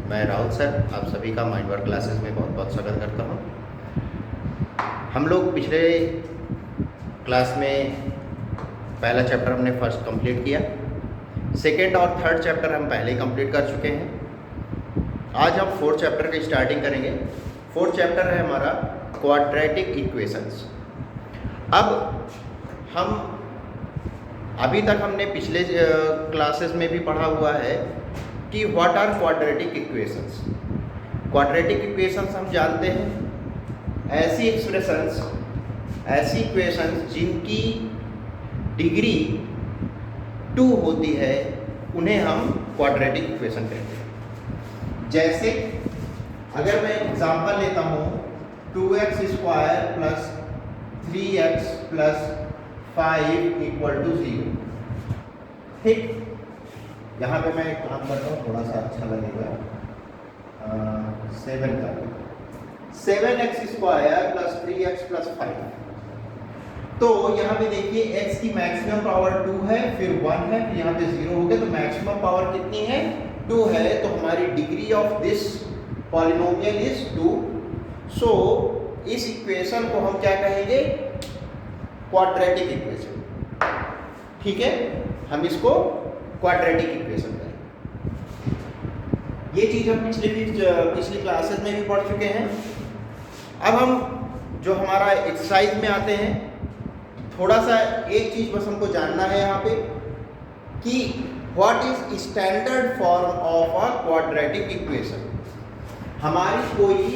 मैं राहुल सर आप सभी का माइंड वर्क क्लासेस में बहुत बहुत स्वागत करता हूँ। हम लोग पिछले क्लास में पहला चैप्टर हमने फर्स्ट कंप्लीट किया, सेकेंड और थर्ड चैप्टर हम पहले ही कंप्लीट कर चुके हैं। आज हम फोर्थ चैप्टर की स्टार्टिंग करेंगे। फोर्थ चैप्टर है हमारा क्वाड्रेटिक इक्वेशंस। अब हम अभी तक हमने पिछले क्लासेस में भी पढ़ा हुआ है कि what are quadratic equations. Quadratic equations हम जानते हैं ऐसी इक्वेशंस जिनकी डिग्री 2 होती है, उन्हें हम क्वाड्रेटिक इक्वेशन कहते हैं। जैसे अगर मैं एग्जांपल लेता हूँ 2x square plus 3x plus 5 equal to 0। ठीक, यहाँ पे मैं एक काम करता हूँ, थोड़ा सा अच्छा लगेगा। 7 का 7x square plus 3x plus 5। तो यहाँ पे देखिए x की मैक्सिमम पावर 2 है, फिर 1 है, फिर यहाँ पे 0 हो गया, तो मैक्सिमम पावर कितनी है? 2 है। तो हमारी degree of this polynomial is 2। सो इस इक्वेशन को हम क्या कहेंगे? Quadratic equation. ठीक है, हम इसको क्वाड्रेटिक इक्वेशन करें। ये चीज हम पिछली क्लासेस में भी पढ़ चुके हैं। अब हम जो हमारा एक्सरसाइज में आते हैं, थोड़ा सा एक चीज बस हमको जानना है यहाँ पे कि what is standard form of a quadratic equation. हमारी कोई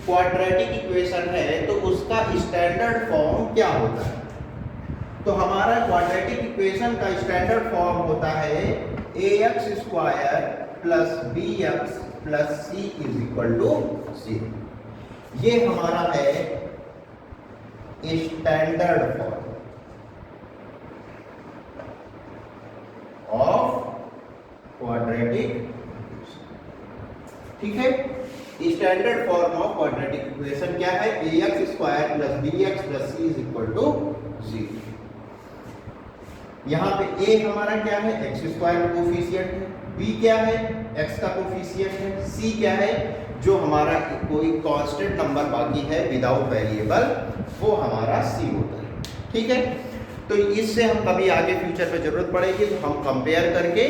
क्वाड्रेटिक इक्वेशन है तो उसका स्टैंडर्ड फॉर्म क्या होता है? तो हमारा क्वाड्रेटिक इक्वेशन का स्टैंडर्ड फॉर्म होता है ax square plus bx plus c is equal to 0। ये हमारा है स्टैंडर्ड फॉर्म ऑफ क्वाड्रेटिक। ठीक है, standard form of quadratic equation क्या है? ax square plus bx plus c is equal to 0। यहाँ पे a हमारा क्या है? x स्क्वायर का कोफिशिएंट है, b क्या है? x का कोफिशिएंट है, c क्या है? जो हमारा कोई कांस्टेंट नंबर बाकी है विदाउट वेरिएबल, वो हमारा c होता है। ठीक है, तो इससे हम कभी आगे फ्यूचर में जरूरत पड़ेगी तो हम कंपेयर करके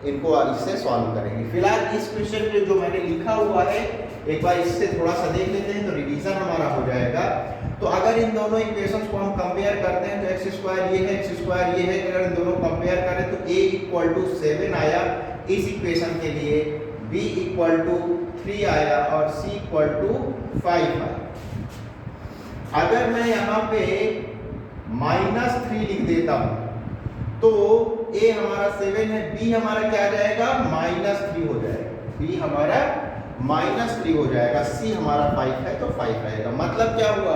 इनको इससे सॉल्व करेंगे। फिलहाल इस क्वेश्चन पे जो मैंने लिखा हुआ है एक बार इससे थोड़ा सा देख लेते हैं तो रिवीजन हमारा हो जाएगा। तो अगर इन दोनों इक्वेशंस को हम कंपेयर करते हैं तो x स्क्वायर ये है, x स्क्वायर ये है, अगर इन दोनों कंपेयर करें तो a इक्वल टू 7 आया इस इक्वेशन के लिए, b इक्वल टू 3 आया और c इक्वल टू 5 आया। अगर मैं यहाँ पे -3 लिख देता हूँ तो a हमारा 7 है, b हमारा क्या आ जाएगा? -3 हो जाएगा, b हमारा -3 हो जाएगा, c हमारा 5 है तो 5 आएगा। मतलब क्या हुआ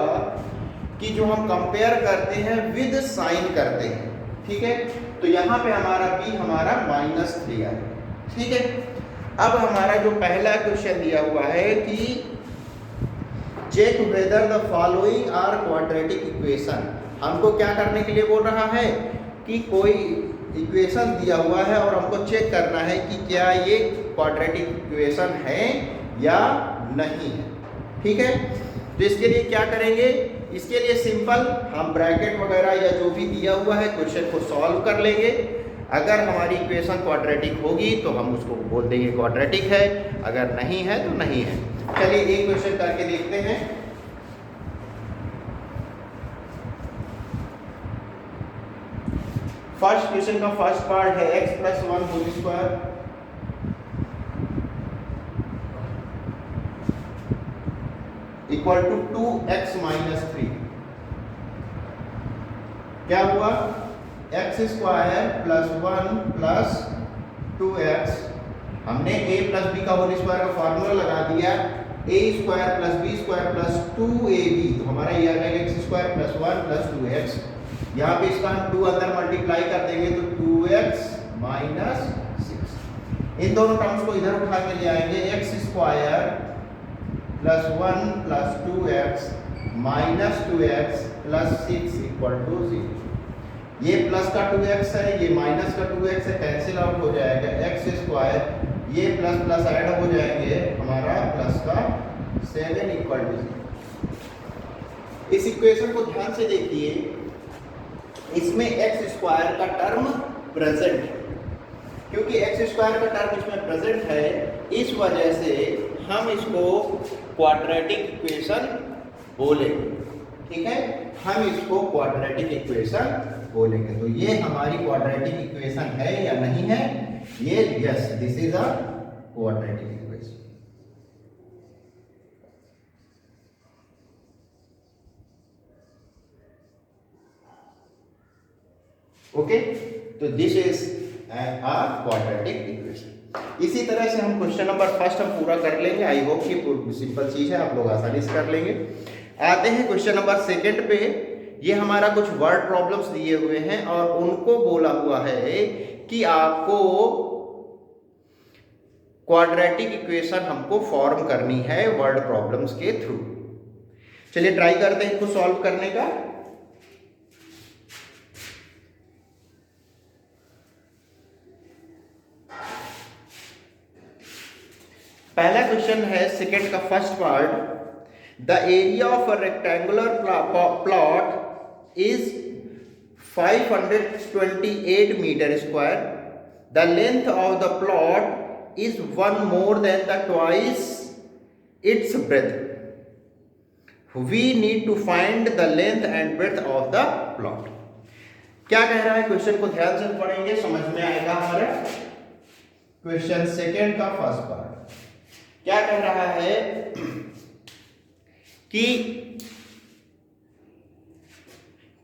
कि जो हम कंपेयर करते हैं विद साइन करते हैं। ठीक है, तो यहाँ पे हमारा b हमारा -3 आएगा। ठीक है, अब हमारा जो पहला क्वेश्चन दिया हुआ है कि check whether the following are quadratic equation. हमको क्या करने के लिए बोल रहा है कि कोई इक्वेशन दिया हुआ है और हमको चेक करना है कि क्या ये क्वाड्रेटिक इक्वेशन है या नहीं है। ठीक है, तो इसके लिए क्या करेंगे? इसके लिए सिंपल हम ब्रैकेट वगैरह या जो भी दिया हुआ है क्वेश्चन को सॉल्व कर लेंगे। अगर हमारी इक्वेशन क्वाड्रेटिक होगी तो हम उसको बोल देंगे क्वाड्रेटिक है, अगर नहीं है तो नहीं है। चलिए एक क्वेश्चन करके देखते हैं। फर्स्ट क्वेश्चन का फर्स्ट पार्ट है x plus 1 whole square equal to 2x minus 3। क्या हुआ? x square plus 1 plus 2x, हमने a प्लस b का होल स्क्वायर का फॉर्मूला लगा दिया, a square plus b square plus 2ab, तो हमारा ये आ जाएगा x square plus 1 plus 2x। यहाँ पे इसका हम 2 अंदर मल्टीप्लाई कर देंगे तो 2x माइनस 6। इन दोनों टर्म्स को इधर उठा के ले आएंगे, x square plus 1 plus 2x minus 2x plus 6 equal to 0। ये प्लस का 2x है, ये माइनस का 2x है, कैंसिल आउट हो जाएगा। x स्क्वायर ये प्लस प्लस ऐड हो जाएंगे, हमारा प्लस का 7 इक्वल टू 0। इस इक्वेशन को ध्यान से देखिए, इसमें एक्स स्क्वायर का टर्म प्रेजेंट है, क्योंकि एक्स स्क्वायर का टर्म इसमें प्रेजेंट है, इस वजह से हम इसको क्वाड्रेटिक इक्वेशन बोलेंगे। ठीक है, हम इसको क्वाड्रेटिक इक्वेशन बोलेंगे। तो ये हमारी क्वाड्रेटिक इक्वेशन है या नहीं है? ये yes, this is a quadratic equation. Okay, तो this is a quadratic equation. इसी तरह से हम क्वेश्चन नंबर फर्स्ट हम पूरा कर लेंगे। आई होप कि सिंपल चीज है, आप लोग आसानी से कर लेंगे। आते हैं क्वेश्चन नंबर सेकंड पे। ये हमारा कुछ वर्ड प्रॉब्लम्स दिए हुए हैं और उनको बोला हुआ है कि आपको क्वाड्रेटिक इक्वेशन हमको फॉर्म करनी है वर्ड प्रॉब्लम्स के थ्रू। चलिए ट्राई करते हैं इनको सॉल्व करने का। पहला क्वेश्चन है सेकंड का first part, the area of a rectangular plot is 528 meter square. The length of the plot is one more than the twice its breadth. We need to find the length and breadth of the plot. क्या कह रहा है? Question को ध्यान से पढ़ेंगे, समझ में आएगा हमारा। क्वेश्चन सेकेंड का फर्स्ट पार्ट क्या कह रहा है कि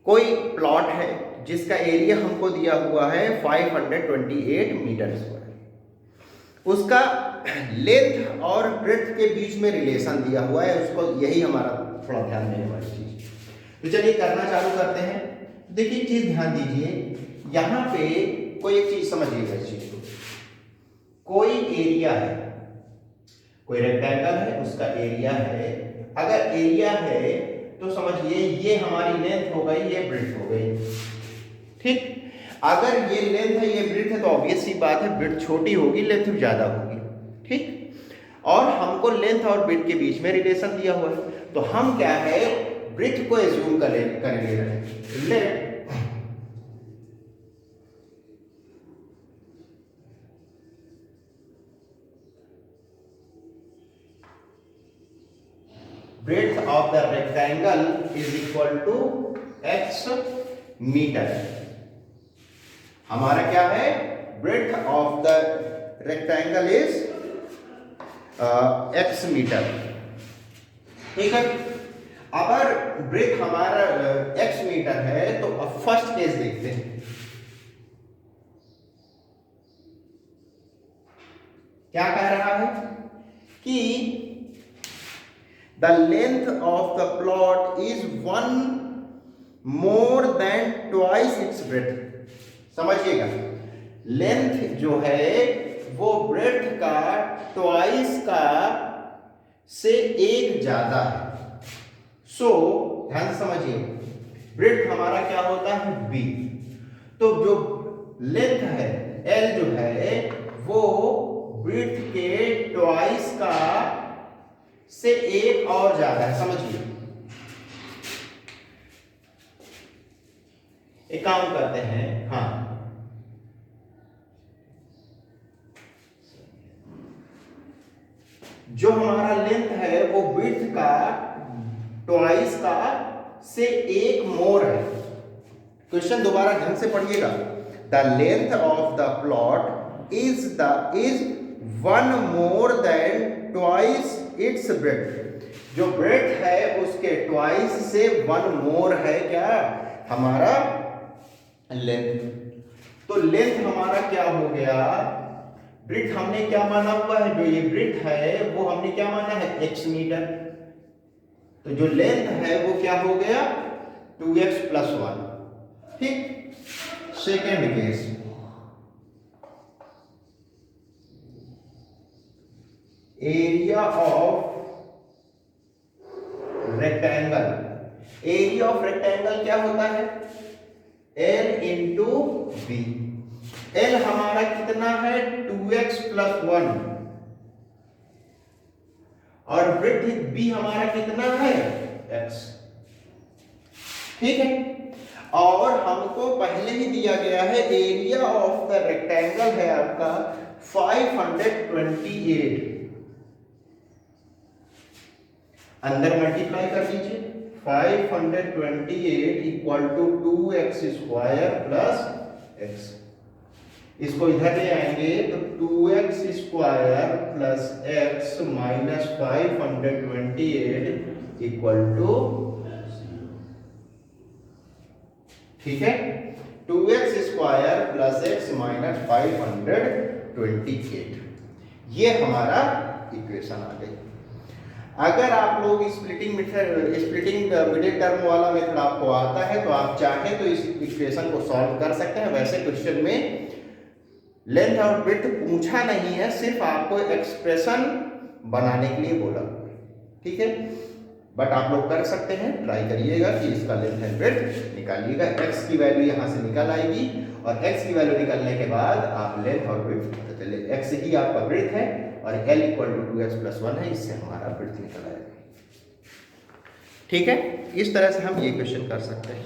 कोई प्लॉट है जिसका एरिया हमको दिया हुआ है 528 मीटर स्क्वायर। उसका लेंथ और ब्रेड्थ के बीच में रिलेशन दिया हुआ है, उसको यही हमारा थोड़ा ध्यान देने वाली चीज। तो चलिए करना चालू करते हैं। देखिए चीज ध्यान दीजिए, यहाँ पे कोई एक चीज समझिएगा इस चीज को। कोई एरिया है, कोई रेक्टेंगल है, उसका एरिया है। अगर एरिया है तो समझिए ये हमारी लेंथ हो गई, ये ब्रेड्थ हो गई। ठीक, अगर ये लेंथ है, ये ब्रेड्थ है, तो ऑब्वियस सी बात है ब्रेड्थ छोटी होगी, लेंथ ज्यादा होगी। ठीक, और हमको लेंथ और ब्रेड्थ के बीच में रिलेशन दिया हुआ है, तो हम क्या है ब्रेड्थ को एज्यूम कर ले रहे हैं। Let breadth of the rectangle is equal to x metre. हमारा क्या है? breadth of the rectangle is x metre. ठीक है, अगर breadth हमारा x मीटर है तो अब फर्स्ट केस देखते हैं। क्या कह रहा है कि the length of the plot is one more than twice its breadth। समझिएगा, लेंथ जो है वो ब्रेड्थ का ट्वाइस का से एक ज्यादा है। सो ध्यान से समझिए, ब्रेड्थ हमारा क्या होता है? b। तो जो लेंथ है l जो है वो ब्रेड्थ के ट्वाइस का से एक और ज्यादा है। समझिए, एक काम करते हैं। हाँ, जो हमारा लेंथ है वो ब्रेड्थ का ट्वाइस का से एक मोर है। क्वेश्चन दोबारा ढंग से पढ़िएगा। The length of the plot is one more than twice its breadth. जो ब्रेड्थ है उसके ट्वाइस से वन मोर है क्या? हमारा लेंथ। तो लेंथ हमारा क्या हो गया? ब्रेड्थ हमने क्या माना हुआ है? जो ये ब्रेड्थ है वो हमने क्या माना है? x metre. तो जो लेंथ है वो क्या हो गया? 2x + 1। ठीक, second case, area of rectangle. Area of rectangle क्या होता है? L × B। एल हमारा कितना है 2x प्लस 1 और ब्रेड्थ बी हमारा कितना है x। ठीक है, और हमको पहले ही दिया गया है एरिया ऑफ द रेक्टेंगल है आपका 528। अंदर मल्टीप्लाई कर दीजिए 528 equal to 2x square plus x। इसको इधर ले आएंगे तो 2x square plus x minus 528 equal to, ठीक है, 2x square plus x minus 528, ये हमारा इक्वेशन आ गई। अगर आप लोग स्प्लिटिंग मिडिल टर्म वाला मेथड आपको आता है तो आप चाहें तो इस इक्वेशन को सॉल्व कर सकते हैं। वैसे क्वेश्चन में लेंथ और ब्रेड्थ पूछा नहीं है, सिर्फ आपको एक्सप्रेशन बनाने के लिए बोला, ठीक है, बट आप लोग कर सकते हैं, ट्राई करिएगा कि इसका लेंथ एंड ब्रेड्थ निकालिएगा। x की वैल्यू यहाँ से निकल आएगी और x की वैल्यू निकलने के बाद आप लेंथ और ब्रेड्थ पता चले, x ही आपका ब्रेड्थ है और l equal to 2x plus 1 है, इससे हमारा ब्रेड्थ निकल आएगा। ठीक है, इस तरह से हम ये क्वेश्चन कर सकते हैं।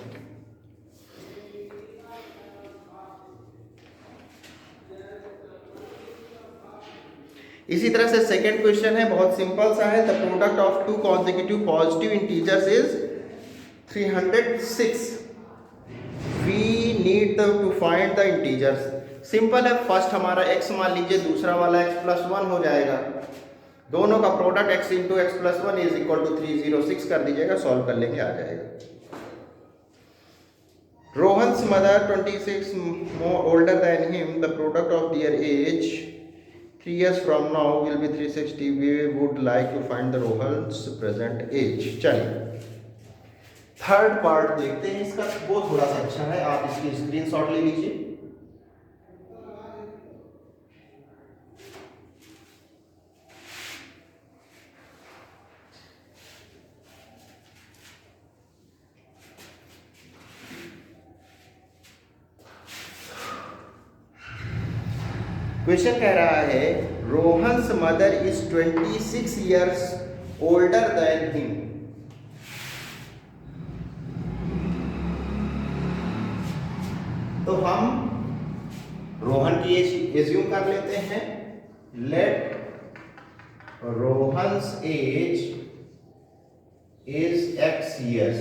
इसी तरह से सेकंड क्वेश्चन है, बहुत सिंपल सा है। The product of two consecutive positive integers is 306। We need to find the integers. Simple है, फर्स्ट हमारा x मान लीजिए, दूसरा वाला x प्लस 1 हो जाएगा। दोनों का product x into x plus 1 is equal to 306 कर दीजिएगा, सॉल्व कर लेंगे, आ जाएगा। Rohan's mother 26 older than him, the product of their age 3 years from now will be 360. We would like to find the Rohan's present age. चलिए third part देखते हैं इसका, वो थोड़ा सा अच्छा है, आप इसकी स्क्रीनशॉट ले लीजिए। क्वेश्चन कह रहा है Rohan's mother is 26 years older than him. तो हम रोहन की एज एज्यूम कर लेते हैं। Let Rohan's age is x years,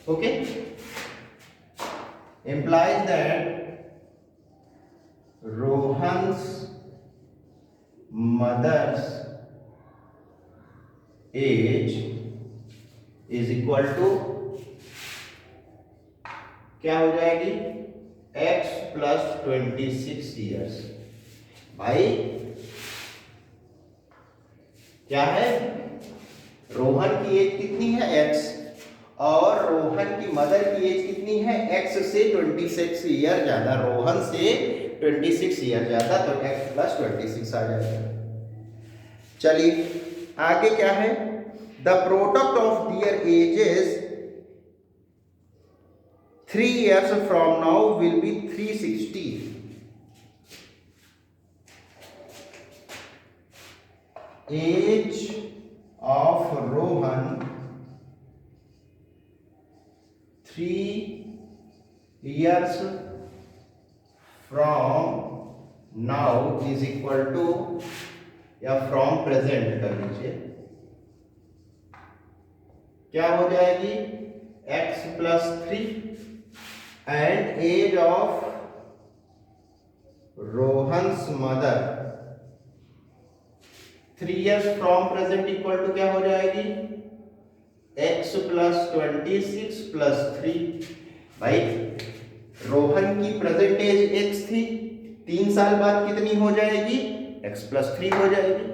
okay, implies that Rohan's mother's age is equal to क्या हो जाएगी x प्लस 26 years। भाई क्या है, रोहन की एज कितनी है x और रोहन की मदर की एज कितनी है x से 26 ईयर ज्यादा, रोहन से 26 ईयर ज्यादा, तो x प्लस 26 आ जाएगा। चलिए आगे क्या है, the product of their ages 3 years from now will be 360। Age of Rohan 3 years from now is equal to, या from present कर लीजिए, क्या हो जाएगी x plus 3 and age of Rohan's mother 3 years from present equal to क्या हो जाएगी x plus 26 plus 3। भाई रोहन की प्रेजेंट एज x थी, 3 साल बाद कितनी हो जाएगी x प्लस 3 हो जाएगी।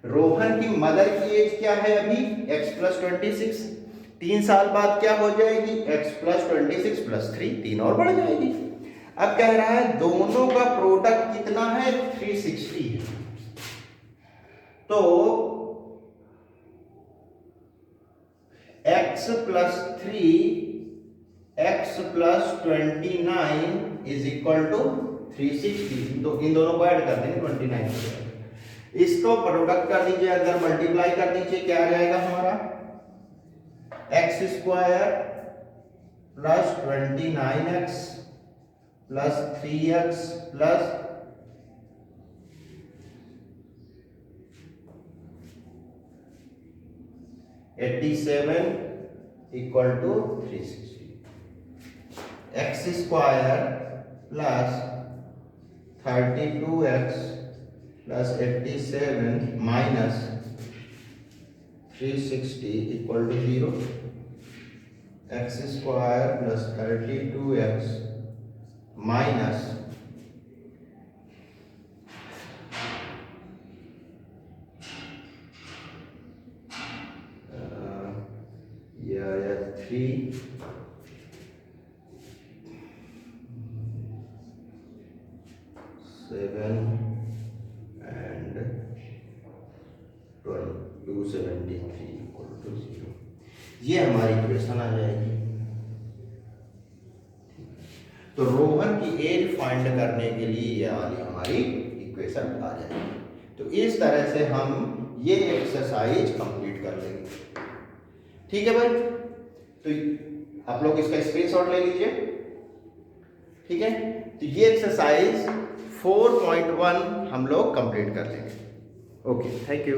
रोहन की मदर की एज क्या है अभी x प्लस 26, 3 साल बाद क्या हो जाएगी x प्लस 26 प्लस 3, 3 और बढ़ जाएगी। अब कह रहा है दोनों का प्रोडक्ट कितना है 360 है, तो x plus 3 x plus 29 is equal to 360। तो इन दोनों को ऐड कर देंगे 29 से। इसको प्रोडक्ट कर दीजिए, अंदर मल्टीप्लाई कर दीजिए, क्या आ जाएगा हमारा x square plus 29x plus 3x plus 87 equal to 360। X square plus 32x plus 87 minus 360 equal to 0। X square plus 32x minus 3 7 and 273 equal to 0। ये हमारी इक्वेशन आ जाएगी। तो रोहन की एज फाइंड करने के लिए ये वाली हमारी इक्वेशन आ जाएगी। तो इस तरह से हम ये एक्सरसाइज कंप्लीट कर लेंगे। ठीक है भाई, तो आप लोग इसका स्क्रीनशॉट ले लीजिए। ठीक है, तो ये एक्सरसाइज 4.1 हम लोग कंप्लीट कर लेंगे। Okay, thank you.